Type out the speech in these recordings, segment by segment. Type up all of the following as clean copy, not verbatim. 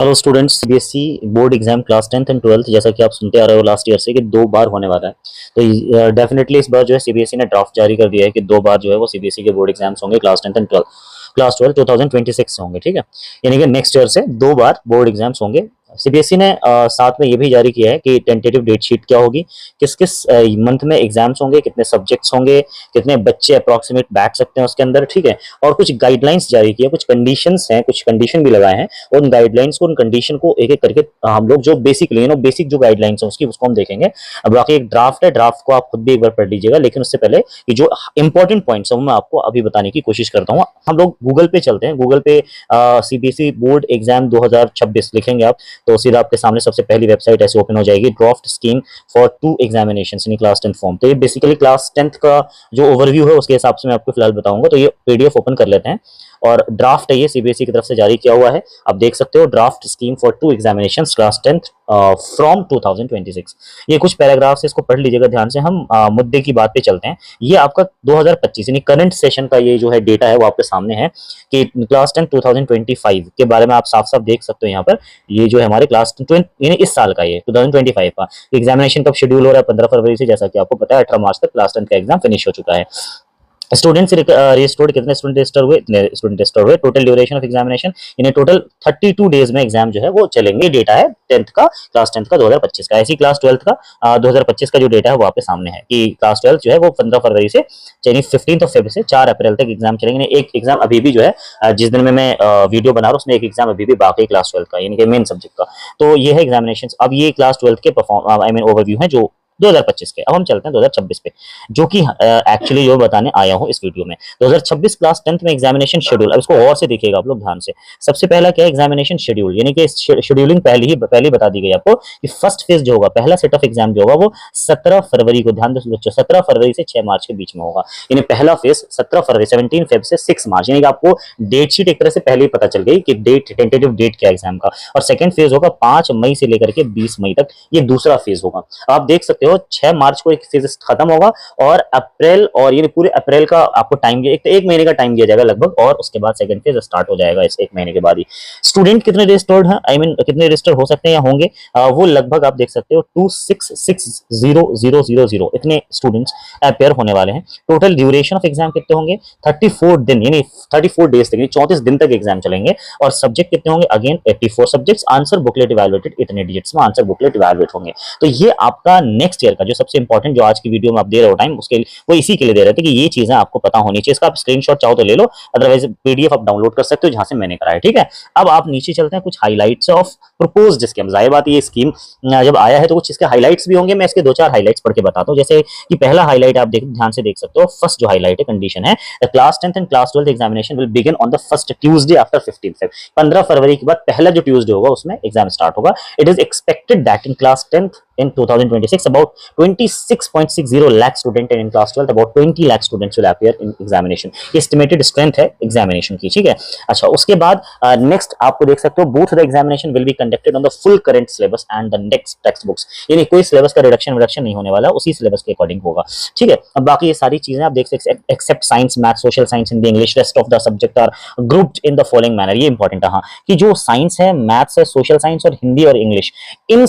Hello students, CBSE board exam class 10th and 12th जैसा कि आप सुनते आ रहे हो लास्ट ईयर से कि 2 बार होने वाला है। तो डेफिनेटली इस बार जो है सीबीएसई ने ड्राफ्ट जारी कर दिया है कि 2 बार जो है वो सीबीएसई के बोर्ड एग्जाम्स होंगे क्लास 10th एंड 12 क्लास 12 2026 से होंगे। ठीक है, यानी कि नेक्स्ट ईयर से 2 बार बोर्ड एग्जाम्स होंगे। सीबीएसई ने साथ में ये भी जारी किया है कि टेंटेटिव डेट शीट क्या होगी, किस किस मंथ में एग्जाम्स होंगे, कितने सब्जेक्ट्स होंगे, कितने बच्चे अप्रोक्सीमेट बैठ सकते हैं उसके अंदर। ठीक है, और कुछ गाइडलाइंस जारी की है, कुछ कंडीशंस हैं, कुछ कंडीशन भी लगाए हैं। उन गाइडलाइंस को, उन कंडीशन को एक एक करके हम लोग जो बेसिकली बेसिक जो गाइडलाइंस है उसकी उसको हम देखेंगे। अब बाकी एक ड्राफ्ट है, ड्राफ्ट को आप खुद भी एक बार पढ़ लीजिएगा, लेकिन उससे पहले कि जो इंपॉर्टेंट पॉइंट्स है वो मैं आपको अभी बताने की कोशिश करता हूँ। हम लोग गूगल पे चलते हैं, गूगल पे सीबीएसई बोर्ड एग्जाम 2026 लिखेंगे आप तो सीधा आपके सामने सबसे पहली वेबसाइट ऐसे ओपन हो जाएगी, draft scheme for 2 examinations in class 10 form. तो ये बेसिकली क्लास 10th का जो ओवरव्यू है उसके हिसाब से मैं आपको फिलहाल बताऊंगा। तो ये पीडीएफ ओपन कर लेते हैं और ड्राफ्ट है, ये सीबीएसई की तरफ से जारी किया हुआ है। आप देख सकते हो, draft scheme for 2 examinations class 10th from 2026। ये कुछ पैराग्राफ से इसको पढ़ लीजिएगा ध्यान से। हम मुद्दे की बात पे चलते हैं। ये आपका 2025 यानी करंट सेशन का ये जो है डेटा है वो आपके सामने है कि क्लास 10 2025 के बारे में आप साफ साफ देख सकते हो यहाँ पर। ये जो है हमारे क्लास 10 यानी इस साल का, ये 2025 का एग्जामिनेशन कब शेड्यूल हो रहा है, 15 फरवरी से, जैसा कि आपको पता है 18 मार्च तक क्लास 10 का एग्जाम फिनिश हो चुका है। स्टूडेंट्स रजिस्टर्ड, कितने स्टूडेंट रजिस्टर हुए, इतने स्टूडेंट रजिस्टर हुए। टोटल ड्यूरेशन ऑफ एग्जामिनेशन यानी टोटल 32 डेज में एग्जाम जो है वो चलेंगे। डेटा है 10th का, क्लास 10th का 2025 का। ऐसी क्लास 12th का 2025 का जो डेटा है वो आपके सामने है कि क्लास 12 जो है वो 15 फरवरी से यानी 15 फरवरी से 4 अप्रैल तक एग्जाम चलेंगे। एक एग्जाम अभी भी जो है जिस दिन में मैं वीडियो बना रहा हूँ उसमें एक एग्जाम अभी भी बाकी क्लास 12 का यानी कि मेन सब्जेक्ट का। तो ये है एग्जामिनेशन। अब ये क्लास 12 के परफॉर्म आई मीन ओवरव्यू है जो 2025 के। अब हम चलते हैं 2026 पे, जो कि एक्चुअली जो बताने आया हूं इस वीडियो में। 2026 क्लास 10th में एग्जामिनेशन शेड्यूल। अब इसको और से देखिएगा आप लोग ध्यान से। सबसे पहला क्या है, एग्जामिनेशन शेड्यूल, यानी कि शेड्यूलिंग पहले बता दी गई आपको कि फर्स्ट फेज जो होगा, पहला सेट ऑफ एग्जाम जो होगा वो 17 फरवरी को, ध्यान दो बच्चों, 17 फरवरी से 6 मार्च के बीच में होगा। यानी पहला फेज 17 फरवरी 17 फेब से 6 मार्च, यानी कि आपको डेट शीट एक तरह से पहले ही पता चल गई कि डेट, टेंटेटिव डेट क्या एग्जाम का। और सेकंड फेज होगा 5 मई से लेकर के 20 मई तक, ये दूसरा फेज होगा। आप देख सकते हो 6 मार्च को एक फेज खत्म होगा और अप्रैल, और ये पूरे अप्रैल का आपको टाइम दिया, एक महीने का टाइम दिया जाएगा लगभग, और उसके बाद सेकंड फेज स्टार्ट हो जाएगा इस एक महीने के बाद ही। स्टूडेंट कितने रजिस्टर्ड हैं, आई मीन कितने रजिस्टर हो सकते हैं या होंगे, वो लगभग आप देख सकते हो 2660000 इतने स्टूडेंट्स अपेयर होने वाले हैं। टोटल ड्यूरेशन ऑफ एग्जाम कितने होंगे, 34 दिन यानी 34 डेज तक, 34 दिन तक एग्जाम चलेंगे। और सब्जेक्ट कितने होंगे, again 84 subjects. Answer booklet evaluated, इतने डिजिट्स में आंसर बुकलेट इवैल्यूएट होंगे। तो ये आपका नेक्स्ट ईयर का जो सबसे इंपॉर्टेंट, जो आज की वीडियो में आप दे रहे हो टाइम, उसके वो इसी के लिए दे रहे थे कि ये चीजें आपको पता होनी चाहिए। इसका आप स्क्रीनशॉट चाहो तो ले लो, अदरवाइज पीडीएफ आप डाउनलोड कर सकते हो जहां से मैंने कराया। ठीक है, अब आप नीचे चलते हैं, कुछ हाइलाइट्स ऑफ प्रपोज्ड स्कीम। जाहिर बात ये स्कीम जब आया है तो कुछ इसके हाइलाइट्स भी होंगे। मैं इसके 2-4 हाइलाइट्स पढ़ के बताता हूं। जैसे कि पहला हाइलाइट आप ध्यान से देख सकते हो, फर्स्ट जो हाइलाइट है, कंडीशन है, class 10th and class 12 examination will begin on the first Tuesday after 15 Feb. 15 फरवरी के बाद पहला जो ट्यूसडे होगा उसमें एग्जाम स्टार्ट होगा। It is expected that in class 10th in 2026 about 26.60 lakh student and in class 12 about 20 lakh students will appear in examination। Estimated strength है examination की। ठीक है, अच्छा, उसके बाद नेक्स्ट आपको देख सकते हो, both the examination will be conducted on the full current syllabus and the next text books, यानी कोई सिलेबस का रिडक्शन नहीं होने वाला, उसी सिलेबस के अकॉर्डिंग होगा। ठीक है, अब बाकी ये सारी चीजें आप देख सकते हैं, except science, math, social science, Hindi, English, rest of the subject are grouped in the following manner. ये इंपॉर्टेंट है हाँ, कि जो साइंस है, मैथ्स है, सोशल साइंस और हिंदी और इंग्लिश, इन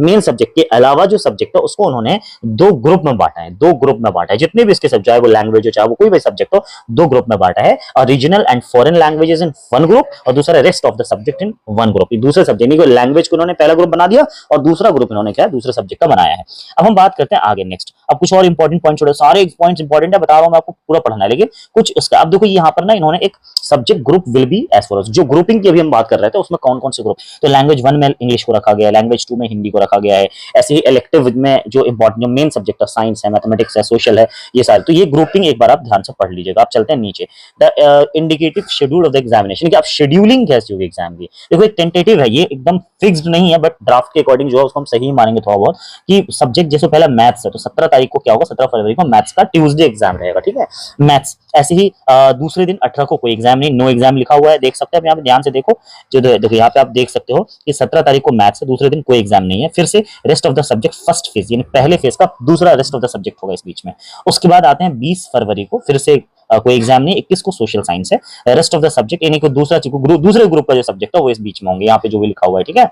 मेन सब्जेक्ट के अलावा जो सब्जेक्ट है उसको उन्होंने 2 ग्रुप में बांटा है। 2 ग्रुप में बांटा है, जितने भी इसके सब्जेक्ट, चाहे वो लैंग्वेज हो चाहे वो कोई भी सब्जेक्ट हो, 2 ग्रुप में बांटा है। और regional and foreign languages in 1 group और दूसरा rest of the subject in 1 group. दूसरे सब्जेक्ट को, लैंग्वेज को उन्होंने पहला ग्रुप बना दिया और दूसरा ग्रुप इन्होंने क्या है, दूसरे सब्जेक्ट का बनाया है। अब हम बात करते हैं आगे नेक्स्ट। अब कुछ और इंपॉर्टेंट पॉइंट छोड़े, सारे पॉइंट्स इंपॉर्टेंट है, बता रहा हूं मैं आपको, पूरा पढ़ना है, लेकिन कुछ उसका अब देखो यहाँ पर ना इन्होंने एक subject group will be as follows. जो ग्रुपिंग की अभी हम बात कर रहे थे उसमें कौन कौन से ग्रुप, तो लैंग्वेज 1 में इंग्लिश को रखा गया है, लैंग्वेज 2 में हिंदी को रखा गया है। ऐसे ही इलेक्टिव में जो इंपॉर्टेंट, जो मेन सब्जेक्ट है, साइंस है, मैथमेटिक्स है, सोशल है, ये सारे, तो ये ग्रुपिंग एक बार आप ध्यान से पढ़ लीजिएगा। आप चलते हैं नीचे, the indicative schedule of the examination, कि आप शेड्यूलिंग कैसे होगी एग्जाम की। देखो एक टेंटेटिव है, ये एकदम फिक्स्ड नहीं है, बट ड्राफ्ट के अकॉर्डिंग जो है उसको हम सही मानेंगे थोड़ा बहुत, कि सब्जेक्ट जैसे पहला मैथ्स है तो 17 तारीख को क्या होगा, 17 फरवरी को मैथ्स का ट्यूसडे एग्जाम रहेगा। ठीक है, मैथ्स ऐसे ही दूसरे दिन 18 को कोई एग्जाम नहीं, नो एग्जाम लिखा हुआ है, देख सकते हैं आप यहाँ पे ध्यान से देखो, जो देखो यहाँ पे आप देख सकते हो कि 17 तारीख को मैथ्स है, दूसरे दिन कोई एग्जाम नहीं है। फिर से rest of the subject first phase, यानी पहले फेज का दूसरा रेस्ट ऑफ द सब्जेक्ट होगा इस बीच में। उसके बाद आते हैं 20 फरवरी को, फिर से कोई एग्जाम नहीं, 21 को सोशल साइंस है, रेस्ट ऑफ द सब्जेक्ट यानी कि दूसरे ग्रुप का जो सब्जेक्ट है वो इस बीच में होंगे, यहाँ पे जो भी लिखा हुआ है, ठीक है।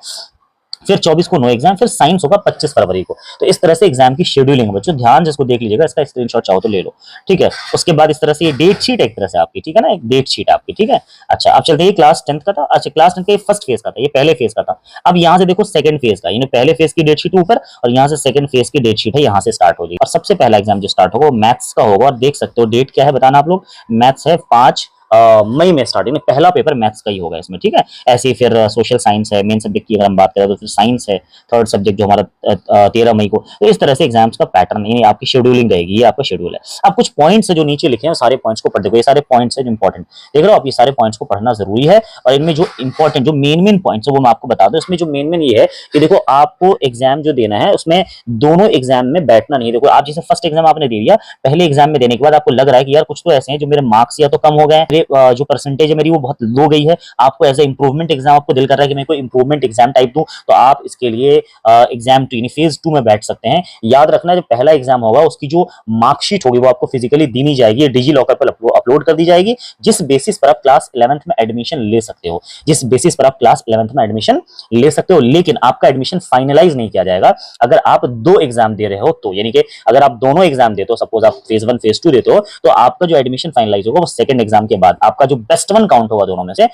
फिर 24 को नो एग्जाम, फिर साइंस होगा 25 फरवरी को। तो इस तरह से एग्जाम की शेड्यूलिंग है बच्चों, ध्यान से इसको देख लीजिएगा, इसका स्क्रीनशॉट चाहो तो ले लो, ठीक है। उसके बाद इस तरह से ये डेट शीट एक तरह से आपकी, ठीक है ना, एक डेट शीट आपकी, ठीक है। अच्छा अब चलते हैं क्लास 10 का था, अच्छा क्लास 10 का ये फर्स्ट फेज का था, ये पहले फेज का था। अब यहाँ से देखो सेकंड फेज का, यानी पहले फेज की डेट शीट ऊपर और यहाँ से सेकंड फेज की डेट शीट है, यहाँ से स्टार्ट होगी। और सबसे पहला एग्जाम जो स्टार्ट होगा वो मैथ्स का होगा, और देख सकते हो डेट क्या है बताना आप लोग, मैथ्स है 5 मई में स्टार्टिंग में, पहला पेपर मैथ्स का ही होगा इसमें, ठीक है। ऐसे ही फिर सोशल साइंस है, मेन सब्जेक्ट की अगर हम बात करें तो फिर साइंस है, थर्ड सब्जेक्ट जो हमारा 13 मई को। तो इस तरह से एग्जाम्स का पैटर्न, यानी आपकी शेड्यूलिंग रहेगी, ये आपका शेड्यूल है। अब कुछ पॉइंट्स है जो नीचे लिखे हैं, सारे पॉइंट्स को पढ़ देखो, ये सारे पॉइंट्स है जो इंपॉर्टेंट देख रहे हो आप, ये सारे पॉइंट्स को पढ़ना जरूरी है। और इनमें जो इंपॉर्टेंट जो मेन पॉइंट्स है वो मैं आपको बता दूं। इसमें जो मेन ये है कि देखो आपको एग्जाम जो देना है उसमें दोनों एग्जाम में बैठना नहीं। देखो आप जैसे फर्स्ट एग्जाम आपने दे दिया, पहले एग्जाम में देने के बाद आपको लग रहा है कि यार कुछ तो ऐसे हैं जो मेरे मार्क्स या तो कम हो गए, जो परसेंटेज है मेरी वो बहुत लो गई है, आपको एज ए इंप्रूवमेंट एग्जाम आपको दिल कर रहा है कि मैं कोई इंप्रूवमेंट एग्जाम टाइप दूं, तो आप इसके लिए एग्जाम 2 यानी फेज 2 में बैठ सकते हैं। याद रखना जो पहला एग्जाम होगा उसकी जो मार्कशीट होगी वो आपको फिजिकली दी नहीं जाएगी, डिजी लॉकर पर अपलोड कर दी जाएगी, जिस बेसिस पर आप क्लास 11th में एडमिशन ले सकते हो, जिस बेसिस पर आप क्लास 11th में एडमिशन ले सकते हो। लेकिन आपका एडमिशन फाइनलाइज नहीं किया जाएगा अगर आप 2 एग्जाम दे रहे हो तो, यानी कि अगर आप दोनों एग्जाम देते हो, सपोज आप फेज 1 फेज 2 देते हो, तो आपका जो एडमिशन फाइनलाइज होगा वो सेकंड एग्जाम के बाद, आपका जो बेस्ट वन काउंट होगा दोनों में से,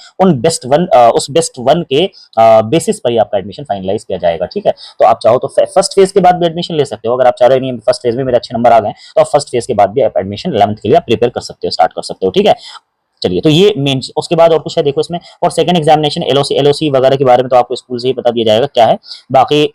उस बेस्ट वन के बेसिस पर ही आपका एडमिशन फाइनलाइज किया जाएगा, ठीक है। तो आप चाहो तो फर्स्ट फेज के बाद भी एडमिशन ले सकते हो, अगर आप चाह रहे नहीं फर्स्ट फेज में मेरे अच्छे नंबर आ गए तो आप फर्स्ट फेज के बाद भी आप एडमिशन 11th के लिए प्रिपेयर कर सकते हो, स्टार्ट कर सकते हो, ठीक है। चलिए तो ये मेन, उसके बाद और कुछ है देखो इसमें, और सेकंड एग्जामिनेशन एलओसी वगैरह के बारे में तो आपको स्कूल से ही बता दिया जाएगा क्या है बाकी।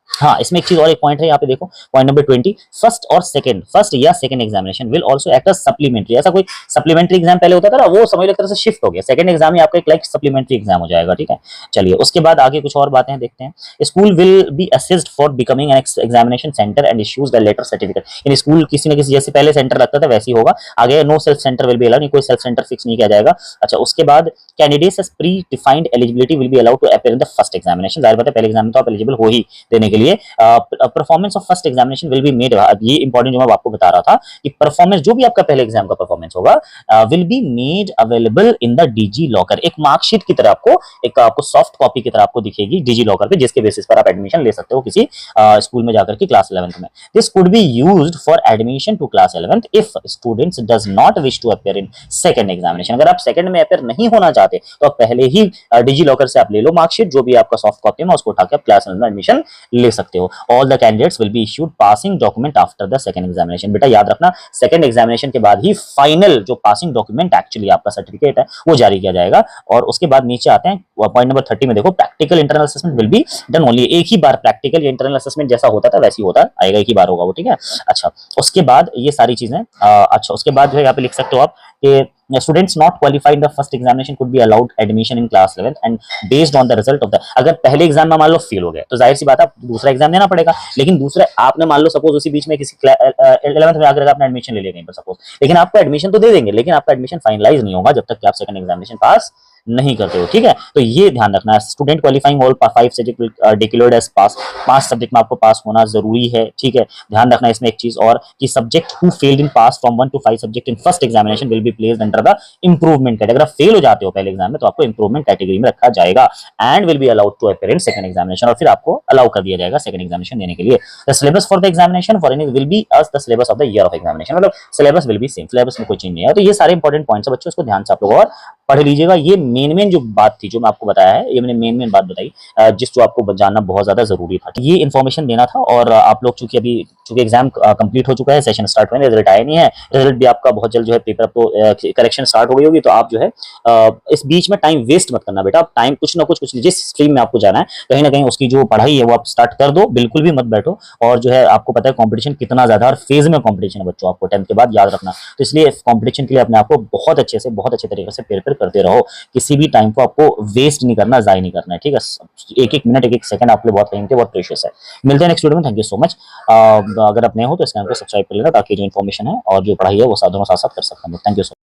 हाँ इसमें एक चीज और, एक पॉइंट है यहाँ पे देखो, पॉइंट नंबर 20, फर्स्ट या second examination will also act as supplementary. ऐसा कोई सप्लीमेंट्री एग्जाम पहले होता था ना, वो समझ लो एक तरह से शिफ्ट हो गया, सेकंड एग्जाम ही आपका एक लाइक सप्लीमेंट्री एग्जाम हो जाएगा, ठीक है। चलिए उसके बाद आगे कुछ और बातें देखते हैं। School will be assist for becoming an examination centre and issues the letter certificate, यानी स्कूल किसी न किसी, जैसे पहले सेंटर लगता था वैसे ही होगा आगे, no self centre will be allowed, कोई सेल्फ सेंटर फिक्स नहीं किया जाएगा। अच्छा उसके बाद candidates as predefined eligibility will be allowed to appear in the first examination, जाहिर बात है पहले एग्जाम में तो आप एलिजिबल हो ही देने के लिए। Performance of first examination will be made, ये इंपॉर्टेंट जो मैं आपको बता रहा था कि परफॉर्मेंस जो भी आपका पहले एग्जाम का परफॉर्मेंस होगा will be made available in the DG locker, एक मार्कशीट की तरह आपको सॉफ्ट कॉपी की तरह आपको दिखेगी डीजी लॉकर पे, जिसके बेसिस पर आप एडमिशन ले सकते हो किसी स्कूल में जाकर के क्लास 11th में। This could be used for admission to class 11th if students does not wish to appear in second examination. अगर आप सेकंड में अपीयर नहीं होना चाहते तो आप पहले ही डीजी लॉकर से आप ले लो मार्कशीट, जो भी आपका सॉफ्ट कॉपी में उसको उठाकर क्लास 11th में एडमिशन ले सकते हो। All the candidates will be issued passing document after the second examination. बेटा याद रखना सेकंड एग्जामिनेशन के बाद ही फाइनल जो पासिंग डॉक्यूमेंट एक्चुअली आपका सर्टिफिकेट है वो जारी किया जाएगा। और उसके बाद नीचे आते हैं पॉइंट नंबर 30 में देखो, practical internal assessment will be done only, एक ही बार प्रैक्टिकल इंटरनल असेसमेंट जैसा होता था वैसे ही होता आएगा, एक ही बार होगा वो, ठीक है। अच्छा उसके बाद ये सारी चीजें अच्छा उसके बाद जो है यहाँ पे लिख सकते हो आप कि students not qualified in the first examination could be allowed admission in class 11th and based on the result of the, अगर पहले एग्जाम में मान लो फेल हो गए तो जाहिर सी बात है दूसरा एग्जाम देना पड़ेगा, लेकिन दूसरे आपने मान लो सपोज उसी बीच में किसी 11th में आकर आपने एडमिशन ले लिया कहीं पर सपोज, लेकिन आपको एडमिशन तो दे देंगे लेकिन आपका एडमिशन फाइनलाइज नहीं होगा जब तक कि आप सेकंड एग्जामिनेशन पास नहीं करते हो, ठीक है। तो ये ध्यान रखना है, student qualifying all 5 subject declared as pass, 5 subject में आपको पास होना जरूरी है, ठीक है। ध्यान रखना इसमें एक चीज और कि subject who failed in pass from 1 to 5 subject in first examination will be placed under the improvement category. अगर आप फेल हो जाते हो पहले एग्जाम में तो आपको इंप्रूवमेंट कैटेगरी में रखा जाएगा and will be allowed to appear in second examination, और फिर आपको अलाउ कर दिया जाएगा सेकंड एग्जामिनेशन देने के लिए। The syllabus for the examination for any will be as the syllabus of the year of examination, मतलब syllabus will be same, syllabus में कोई चेंज नहीं है। तो ये सारे इंपॉर्टेंट पॉइंट्स है बच्चों, इसको ध्यान से आप लोग और पढ़ लीजिएगा। ये मेन जो बात थी जो मैं आपको बताया है, ये मैंने मेन बात बताई जो आपको जानना बहुत ज्यादा जरूरी था, ये इन्फॉर्मेशन देना था। और आप लोग चूंकि अभी एग्जाम कंप्लीट हो चुका है, सेशन स्टार्ट हुए, रिजल्ट आया नहीं है, रिजल्ट भी आपका बहुत जल्द जो है पेपर तो करेक्शन स्टार्ट हो गई होगी, तो आप जो है इस बीच में टाइम वेस्ट मत करना बेटा, आप टाइम कुछ ना कुछ जिस स्ट्रीम में आपको जाना है कहीं ना कहीं उसकी जो पढ़ाई है वो आप स्टार्ट कर दो, बिल्कुल भी मत बैठो। और जो है आपको पता है कंपटीशन कितना ज्यादा और फेज में कंपटीशन है बच्चों, आपको 10th के बाद याद रखना। तो इसलिए कंपटीशन के लिए अपने आपको बहुत अच्छे तरीके से प्रिपेयर करते रहो कि किसी भी टाइम को आपको वेस्ट नहीं करना, जाया नहीं करना है, ठीक है। एक एक मिनट, एक एक सेकंड आपके लिए बहुत कीमती है, बहुत प्रेशियस है। मिलते हैं नेक्स्ट वीडियो में। Thank you so much. अगर आप नए हो तो इस चैनल को सब्सक्राइब कर लेना, ताकि जो इन्फॉर्मेशन है और जो पढ़ाई है वो दोनों साथ साथ कर सकते हैं। Thank you.